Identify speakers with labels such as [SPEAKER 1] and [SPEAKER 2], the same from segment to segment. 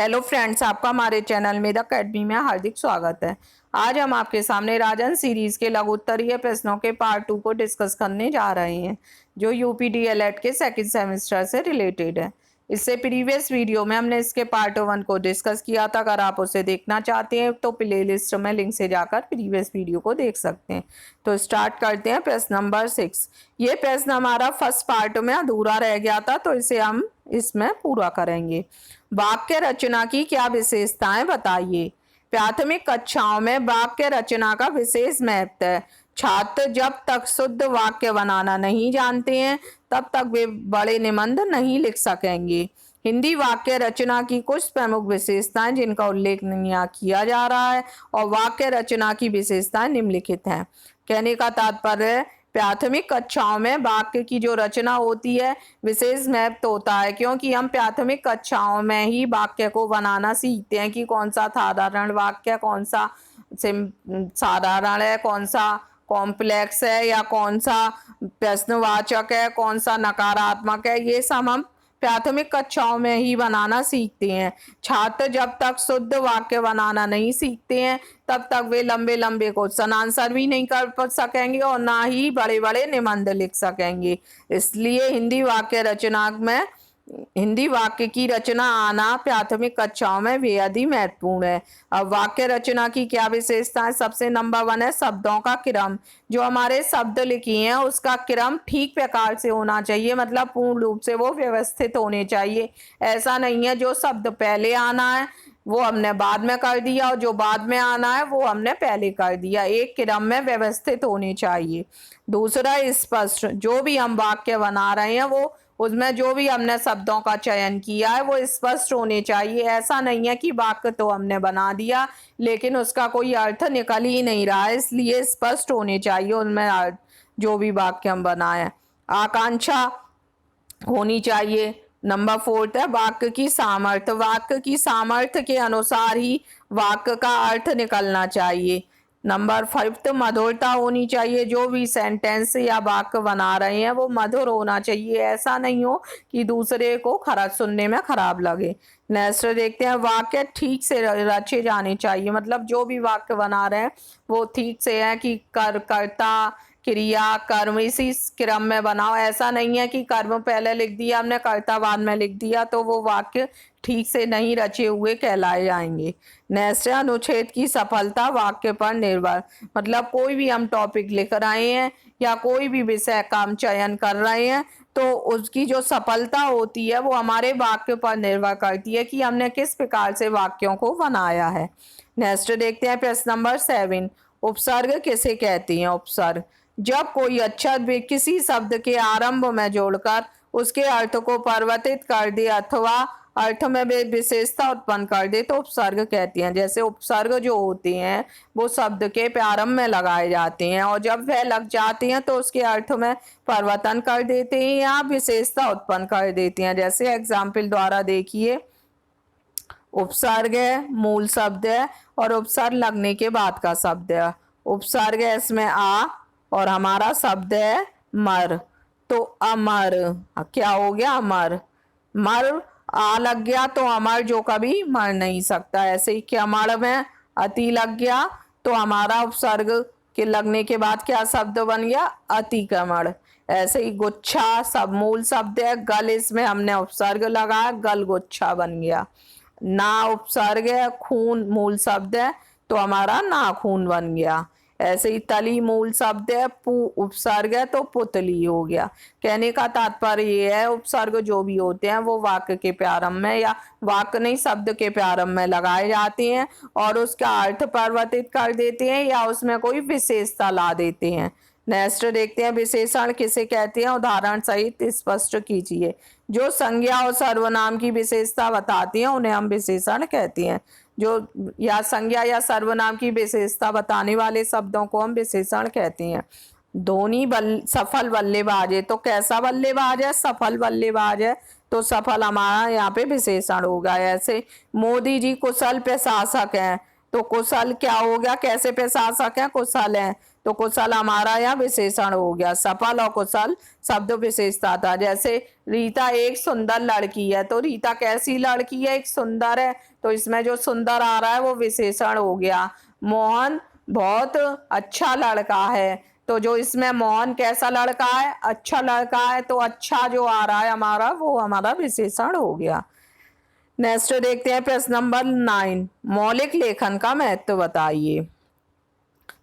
[SPEAKER 1] Hello friends, आपका हमारे channel मेद अकेडमी में हार्दिक स्वागत है। आज हम आपके सामने राजन सीरीज के लघु उत्तरीय प्रश्नों के पार्ट 2 को डिस्कस करने जा रहे हैं, जो यूपी डीएलएड के सेकंड सेमेस्टर से रिलेटेड है। इससे प्रीवियस वीडियो में हमने इसके पार्ट 1 को डिस्कस किया था। अगर आप उसे देखना चाहते हैं तो प्लेलिस्ट में लिंक से जाकर प्रीवियस वीडियो को देख सकते हैं। तो स्टार्ट करते हैं प्रश्न नंबर 6। ये प्रश्न हमारा फर्स्ट पार्ट में अधूरा रह गया था, तो इसे हम इसमें पूरा करेंगे। वाक्य रचना की क्या विशेषताएं बताइए। प्राथमिक कक्षाओं में वाक्य रचना का विशेष महत्व है। छात्र जब तक शुद्ध वाक्य बनाना नहीं जानते हैं तब तक वे बड़े निबंध नहीं लिख सकेंगे। हिंदी वाक्य रचना की कुछ प्रमुख विशेषताएं जिनका उल्लेख यहाँ किया जा रहा है, और वाक्य रचना की विशेषताएं निम्नलिखित हैं। कहने का तात्पर्य प्राथमिक कक्षाओं में वाक्य की जो रचना होती है विशेष महत्व होता है, क्योंकि हम प्राथमिक कक्षाओं में ही वाक्य को बनाना सीखते हैं कि कौन सा साधारण वाक्य, कौन सा साधारण है, कौन सा कॉम्प्लेक्स है, या कौन सा प्रश्नवाचक है, कौन सा नकारात्मक है। ये सब हम प्राथमिक कक्षाओं में ही बनाना सीखते हैं। छात्र जब तक शुद्ध वाक्य बनाना नहीं सीखते हैं तब तक वे लंबे लंबे क्वेश्चन आंसर भी नहीं कर सकेंगे और ना ही बड़े बड़े निबंध लिख सकेंगे। इसलिए हिंदी वाक्य की रचना आना प्राथमिक कक्षाओं में बेहद ही महत्वपूर्ण है। अब वाक्य रचना की क्या विशेषता है। सबसे नंबर 1 है शब्दों का क्रम। जो हमारे शब्द लिखे हैं उसका क्रम ठीक प्रकार से होना चाहिए, मतलब पूर्ण रूप से वो व्यवस्थित होने चाहिए। ऐसा नहीं है जो शब्द पहले आना है वो हमने बाद में कर दिया और जो बाद में आना है वो हमने पहले कर दिया। एक क्रम में व्यवस्थित होने चाहिए। दूसरा, स्पष्ट। जो भी हम वाक्य बना रहे हैं वो उसमें जो भी हमने शब्दों का चयन किया है वो स्पष्ट होने चाहिए। ऐसा नहीं है कि वाक्य तो हमने बना दिया लेकिन उसका कोई अर्थ निकल ही नहीं रहा है, इसलिए स्पष्ट होने चाहिए उनमें जो भी वाक्य हम बनाए। आकांक्षा होनी चाहिए। नंबर 4 है वाक्य की सामर्थ्य। वाक्य की सामर्थ्य के अनुसार ही वाक्य का अर्थ निकलना चाहिए। नंबर 5 मधुरता होनी चाहिए। जो भी सेंटेंस या वाक्य बना रहे हैं वो मधुर होना चाहिए। ऐसा नहीं हो कि दूसरे को खराब सुनने में खराब लगे। नेक्स्ट देखते हैं वाक्य ठीक से रचे जाने चाहिए। मतलब जो भी वाक्य बना रहे हैं वो ठीक से है कि कर्ता क्रिया कर्म इसी क्रम में बनाओ। ऐसा नहीं है कि कर्म पहले लिख दिया हमने, कर्ता बाद में लिख दिया, तो वो वाक्य ठीक से नहीं रचे हुए कहलाए जाएंगे। नेक्स्ट है अनुच्छेद की सफलता वाक्य पर निर्भर। मतलब कोई भी हम टॉपिक लिख रहे हैं या कोई भी विषय का हम चयन कर रहे हैं तो उसकी जो सफलता होती है वो हमारे वाक्य पर निर्भर करती है कि हमने किस प्रकार से वाक्यों को बनाया है। नेक्स्ट देखते हैं प्रश्न नंबर 7। उपसर्ग किसे कहते हैं। उपसर्ग जब कोई अक्षर किसी शब्द के आरंभ में जोड़कर उसके अर्थ को परिवर्तित कर दे अथवा अर्थ में विशेषता उत्पन्न कर दे तो उपसर्ग कहते हैं। जैसे उपसर्ग जो होते हैं वो शब्द के प्रारंभ में लगाए जाते हैं और जब वह लग जाते हैं तो उसके अर्थ में परिवर्तन कर देते हैं या विशेषता उत्पन्न कर देते हैं। जैसे एग्जाम्पल द्वारा देखिए, उपसर्ग है, मूल शब्द है और उपसर्ग लगने के बाद का शब्द है। उपसर्ग है इसमें आ और हमारा शब्द है मर, तो अमर क्या हो गया, अमर। मर आ लग गया तो अमर जो कभी मर नहीं सकता। ऐसे ही क्यमर में अति लग गया तो हमारा उपसर्ग के लगने के बाद क्या शब्द बन गया, अतिक्रमण। ऐसे ही गुच्छा सब मूल शब्द है, गल इसमें हमने उपसर्ग लगाया, गल गुच्छा बन गया। ना उपसर्ग है, खून मूल शब्द है तो हमारा नाखून बन गया। ऐसे ही तली मूल शब्द है, पु उपसर्ग है तो पुतली हो गया। कहने का तात्पर्य ये है उपसर्ग जो भी होते हैं वो वाक्य के प्रारंभ में या वाक्य नहीं शब्द के प्रारंभ में लगाए जाते हैं और उसका अर्थ परिवर्तित कर देते हैं या उसमें कोई विशेषता ला देते हैं। नेक्स्ट देखते हैं विशेषण किसे कहते हैं, उदाहरण सहित स्पष्ट कीजिए। जो संज्ञा और सर्वनाम की विशेषता बताती हैं उन्हें हम विशेषण कहते हैं। जो या संज्ञा या सर्वनाम की विशेषता बताने वाले शब्दों को हम विशेषण कहते हैं। धोनी सफल बल्लेबाज है तो कैसा बल्लेबाज है, सफल बल्लेबाज है तो सफल हमारा यहाँ पे विशेषण होगा। ऐसे मोदी जी कुशल प्रशासक हैं तो कुशल क्या हो गया, कैसे प्रशासक है, कुशल है, तो कुशल हमारा यहाँ विशेषण हो गया। सफल और कुशल शब्द विशेषता था। जैसे रीता एक सुंदर लड़की है, तो रीता कैसी लड़की है, एक सुंदर है, तो इसमें जो सुंदर आ रहा है वो विशेषण हो गया। मोहन बहुत अच्छा लड़का है, तो जो इसमें मोहन कैसा लड़का है, अच्छा लड़का है, तो अच्छा जो आ रहा है हमारा वो हमारा विशेषण हो गया। नेक्स्ट देखते हैं प्रश्न नंबर 9, मौलिक लेखन का महत्व बताइए।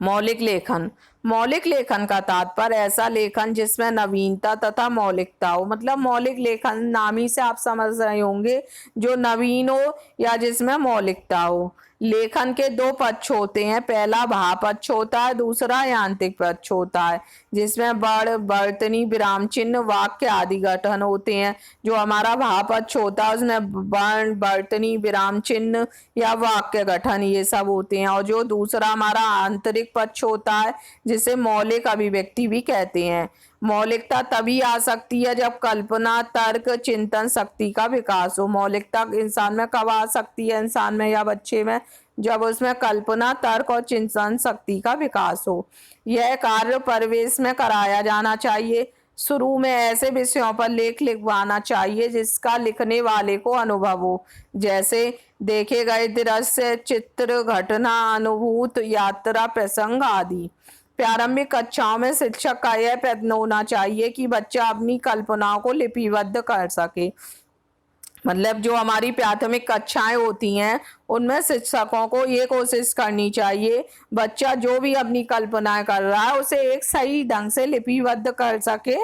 [SPEAKER 1] मौलिक लेखन, मौलिक लेखन का तात्पर्य ऐसा लेखन जिसमें नवीनता तथा मौलिकता हो। मतलब मौलिक लेखन नाम ही से आप समझ रहे होंगे, जो नवीन हो या जिसमें मौलिकता हो। लेखन के दो पक्ष होते हैं, पहला भाव पक्ष होता है, दूसरा यांत्रिक पक्ष होता है, जिसमें बड़, बर्तनी, विराम चिन्ह, वाक्य आदि गठन होते हैं। जो हमारा भाव पक्ष होता है उसमें वर्ण, बर्तनी, विराम चिन्ह या वाक्य गठन ये सब होते हैं। और जो दूसरा हमारा आंतरिक पक्ष होता है जिसे मौलिक अभिव्यक्ति भी कहते हैं। मौलिकता तभी आ सकती है जब कल्पना, तर्क, चिंतन शक्ति का विकास हो। मौलिकता इंसान में कब आ सकती है, इंसान में या बच्चे में, जब उसमें कल्पना, तर्क और चिंतन शक्ति का विकास हो। यह कार्य परिवेश में कराया जाना चाहिए। शुरू में ऐसे विषयों पर लेख लिखवाना चाहिए जिसका लिखने वाले को अनुभव हो, जैसे देखे गए दृश्य, चित्र, घटना, अनुभूत, यात्रा, प्रसंग आदि। प्रारंभिक कक्षाओं में शिक्षक का यह प्रयत्न होना चाहिए कि बच्चा अपनी कल्पनाओं को लिपिबद्ध कर सके। मतलब जो हमारी प्राथमिक कक्षाएं होती हैं उनमें शिक्षकों को ये कोशिश करनी चाहिए बच्चा जो भी अपनी कल्पनाएं कर रहा है उसे एक सही ढंग से लिपिबद्ध कर सके,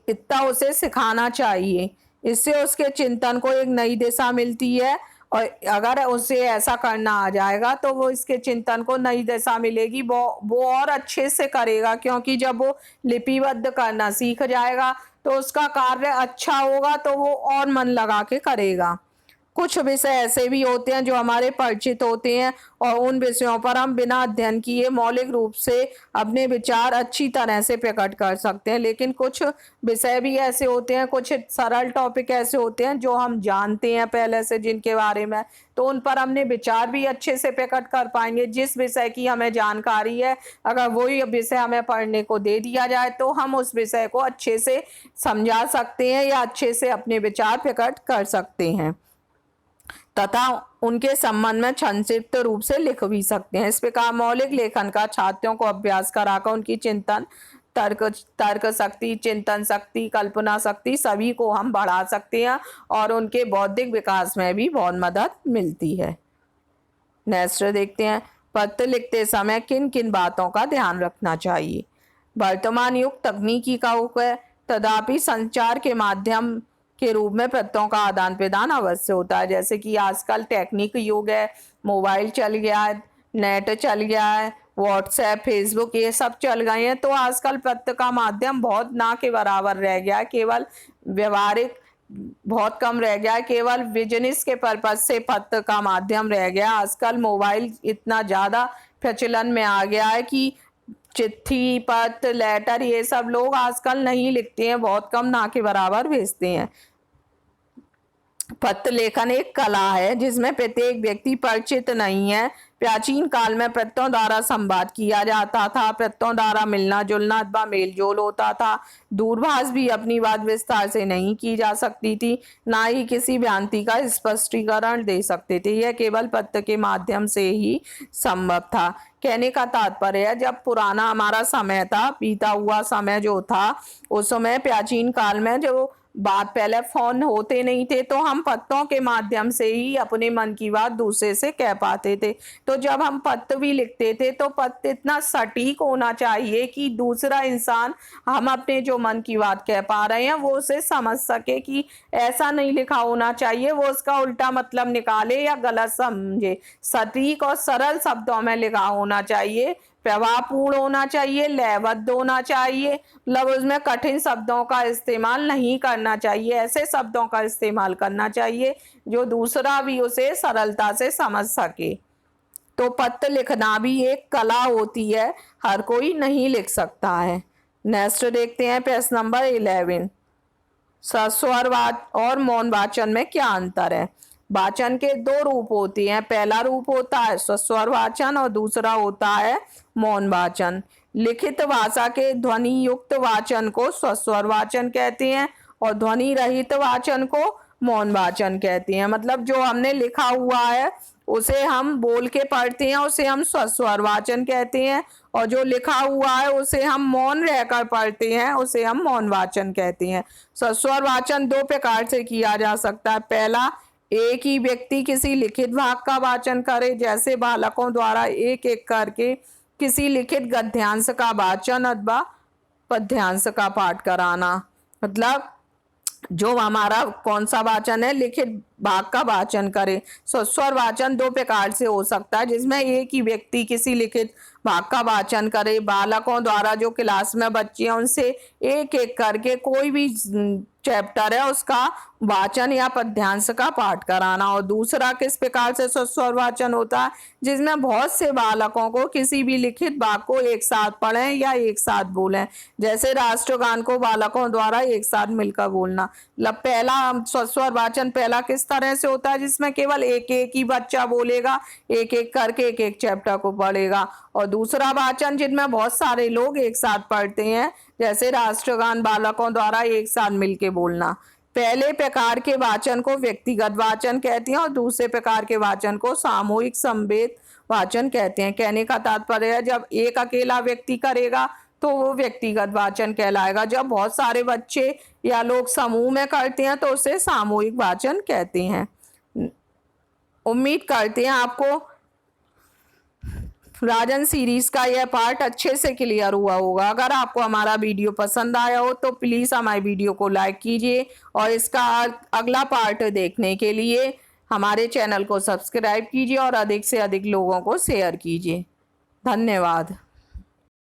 [SPEAKER 1] इतना उसे सिखाना चाहिए। इससे उसके चिंतन को एक नई दिशा मिलती है, और अगर उसे ऐसा करना आ जाएगा तो वो इसके चिंतन को नई दिशा मिलेगी, वो और अच्छे से करेगा, क्योंकि जब वो लिपिबद्ध करना सीख जाएगा तो उसका कार्य अच्छा होगा, तो वो और मन लगा के करेगा। कुछ विषय ऐसे भी होते हैं जो हमारे परिचित होते हैं और उन विषयों पर हम बिना अध्ययन किए मौलिक रूप से अपने विचार अच्छी तरह से प्रकट कर सकते हैं। लेकिन कुछ विषय भी ऐसे होते हैं, कुछ सरल टॉपिक ऐसे होते हैं जो हम जानते हैं पहले से जिनके बारे में, तो उन पर हमने विचार भी अच्छे से प्रकट कर पाएंगे। जिस विषय की हमें जानकारी है, अगर वही विषय हमें पढ़ने को दे दिया जाए तो हम उस विषय को अच्छे से समझा सकते हैं या अच्छे से अपने विचार प्रकट कर सकते हैं तथा उनके संबंध में संक्षिप्त रूप से लिख भी सकते हैं। इस प्रकार मौलिक लेखन का छात्रों को अभ्यास कराकर उनकी चिंतन, तर्क शक्ति, चिंतन शक्ति, कल्पना शक्ति सभी को हम बढ़ा सकते हैं और उनके बौद्धिक विकास में भी बहुत मदद मिलती है। नेक्स्ट देखते हैं, पत्र लिखते समय किन किन बातों का ध्यान रखना चाहिए। वर्तमान युग तकनीकी का युग है, तथापि संचार के माध्यम के रूप में पत्रों का आदान प्रदान अवश्य होता है। जैसे कि आजकल टेक्निक युग है, मोबाइल चल गया है, नेट चल गया है, व्हाट्सएप, फेसबुक ये सब चल गए हैं, तो आजकल पत्र का माध्यम बहुत ना के बराबर रह गया है, केवल व्यवहारिक बहुत कम रह गया है, केवल बिजनेस के पर्पज से पत्र का माध्यम रह गया। आजकल मोबाइल इतना ज़्यादा प्रचलन में आ गया है कि चिट्ठी, पत्र, लेटर ये सब लोग आजकल नहीं लिखते हैं, बहुत कम ना के बराबर भेजते हैं। पत्र लेखन एक कला है जिसमें प्रत्येक व्यक्ति परिचित नहीं है। प्राचीन काल में पत्रों द्वारा संवाद किया जाता था, पत्रों द्वारा मिलना जुलना अथवा मेल जोल होता था। दूरभाष भी अपनी बात विस्तार से नहीं की जा सकती थी, ना ही किसी भ्रांति का स्पष्टीकरण दे सकते थे, यह केवल पत्र के माध्यम से ही संभव था। कहने का तात्पर्य है, जब पुराना हमारा समय था, बीता हुआ समय जो था, उस समय प्राचीन काल में जो बात, पहले फोन होते नहीं थे तो हम पत्रों के माध्यम से ही अपने मन की बात दूसरे से कह पाते थे। तो जब हम पत्र भी लिखते थे तो पत्र इतना सटीक होना चाहिए कि दूसरा इंसान हम अपने जो मन की बात कह पा रहे हैं वो उसे समझ सके, कि ऐसा नहीं लिखा होना चाहिए वो उसका उल्टा मतलब निकाले या गलत समझे। सटीक और सरल शब्दों में लिखा होना चाहिए, प्रभावपूर्ण होना चाहिए, लयबद्ध होना चाहिए, मतलब उसमें कठिन शब्दों का इस्तेमाल नहीं करना चाहिए, ऐसे शब्दों का इस्तेमाल करना चाहिए जो दूसरा भी उसे सरलता से समझ सके। तो पत्र लिखना भी एक कला होती है, हर कोई नहीं लिख सकता है। नेक्स्ट देखते हैं प्रश्न नंबर 11, स्वर और मौन वाचन में क्या अंतर है। वाचन के दो रूप होते हैं। पहला रूप होता है स्वस्वर वाचन और दूसरा होता है मौन वाचन। लिखित भाषा के ध्वनि युक्त वाचन को स्वस्वर वाचन कहते हैं और ध्वनि रहित वाचन को मौन वाचन कहते हैं। मतलब जो हमने लिखा हुआ है उसे हम बोल के पढ़ते हैं, उसे हम स्वस्वर वाचन कहते हैं, और जो लिखा हुआ है उसे हम मौन रहकर पढ़ते हैं, उसे हम मौन वाचन कहते हैं। स्वस्वर वाचन दो प्रकार से किया जा सकता है। पहला, एक ही व्यक्ति किसी लिखित भाग का वाचन करे, जैसे बालकों द्वारा एक एक करके किसी लिखित गद्यांश का वाचन अथवा पद्यांश का पाठ कराना। मतलब जो हमारा कौन सा वाचन है, लिखित भाग का वाचन करे। स्वस्वर वाचन दो प्रकार से हो सकता है, जिसमें एक ही व्यक्ति किसी लिखित भाग का वाचन करे, बालकों द्वारा जो क्लास में बच्चे हैं उनसे एक एक करके कोई भी चैप्टर है उसका वाचन या पद्यांश का पाठ कराना। और दूसरा किस प्रकार से स्वस्वर वाचन होता है, जिसमें बहुत से बालकों को किसी भी लिखित भाग को एक साथ पढ़ें या एक साथ बोलें, जैसे राष्ट्रगान को बालकों द्वारा एक साथ मिलकर बोलना। पहला स्वस्वर वाचन पहला किस तरह से होता है, जिसमें केवल एक एक ही बच्चा बोलेगा, एक एक करके एक एक चैप्टर को पढ़ेगा। और दूसरा वाचन जिनमें बहुत सारे लोग एक साथ पढ़ते हैं, जैसे राष्ट्रगान बालकों द्वारा एक साथ मिलके बोलना। पहले प्रकार के वाचन को व्यक्तिगत वाचन कहते हैं और दूसरे प्रकार के वाचन को सामूहिक संवेद वाचन कहते हैं। कहने का तात्पर्य है, जब एक अकेला व्यक्ति करेगा तो वो व्यक्तिगत वाचन कहलाएगा, जब बहुत सारे बच्चे या लोग समूह में करते हैं तो उसे सामूहिक वाचन कहते हैं। उम्मीद करते हैं आपको राजन सीरीज का यह पार्ट अच्छे से क्लियर हुआ होगा। अगर आपको हमारा वीडियो पसंद आया हो तो प्लीज़ हमारे वीडियो को लाइक कीजिए और इसका अगला पार्ट देखने के लिए हमारे चैनल को सब्सक्राइब कीजिए और अधिक से अधिक लोगों को शेयर कीजिए। धन्यवाद।